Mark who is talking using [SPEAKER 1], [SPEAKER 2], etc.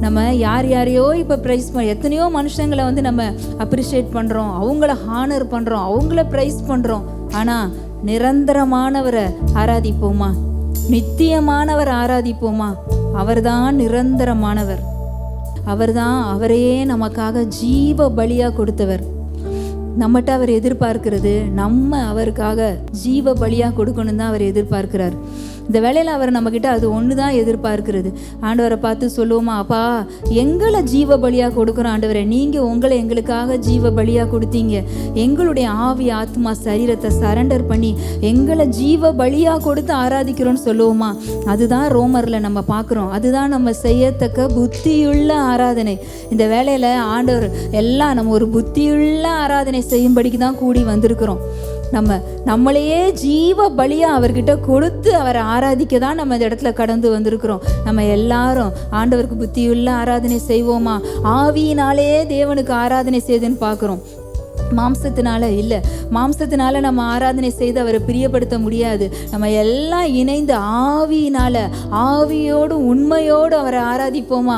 [SPEAKER 1] நம்ம யார் யாரையோ இப்போ ப்ரைஸ் எத்தனையோ மனுஷங்களை வந்து நம்ம அப்ரிஷியேட் பண்ணுறோம், அவங்கள ஹானர் பண்ணுறோம், அவங்கள ப்ரைஸ் பண்ணுறோம். ஆனால் நிரந்தரமானவரை ஆராதிப்போமா? நித்தியமானவர் ஆராதிப்போமா? அவர்தான் நிரந்தரமானவர். அவர்தான், அவரையே நமக்காக ஜீவ பலியா கொடுத்தவர். நம்மகிட்ட அவர் எதிர்பார்க்கிறது நம்ம அவருக்காக ஜீவ பலியா கொடுக்கணும் தான் அவர் எதிர்பார்க்கிறார். இந்த வேளையில் அவர் நம்மக்கிட்ட அது ஒன்று தான் எதிர்பார்க்கிறது. ஆண்டவரை பார்த்து சொல்லுவோமா, அப்பா எங்களை ஜீவ பலியாக கொடுக்குறோம் ஆண்டவரை, நீங்கள் உங்களை எங்களுக்காக ஜீவ பலியாக கொடுத்தீங்க, எங்களுடைய ஆவி ஆத்மா சரீரத்தை சரண்டர் பண்ணி எங்களை ஜீவ பலியாக கொடுத்து ஆராதிக்கிறோன்னு சொல்லுவோமா? அதுதான் ரோமரில் நம்ம பார்க்குறோம். அதுதான் நம்ம செய்யத்தக்க புத்தியுள்ள ஆராதனை. இந்த வேளையில் ஆண்டவர் எல்லாம் நம்ம ஒரு புத்தியுள்ள ஆராதனை செய்யும்படிக்கு தான் கூடி வந்திருக்கிறோம். நம்மளையே ஜீவ பலியா அவர்கிட்ட கொடுத்து அவரை ஆராதிக்க தான் நம்ம இந்த இடத்துல கடந்து வந்திருக்கிறோம். நம்ம எல்லாரும் ஆண்டவருக்கு புத்தியுள்ள ஆராதனை செய்வோமா? ஆவியினாலே தேவனுக்கு ஆராதனை செய்துன்னு பார்க்குறோம். மாம்சத்தினால இல்லை. மாம்சத்தினால நம்ம ஆராதனை செய்து அவரை பிரியப்படுத்த முடியாது. நம்ம எல்லாம் இணைந்து ஆவியினால, ஆவியோடு உண்மையோடு அவரை ஆராதிப்போமா?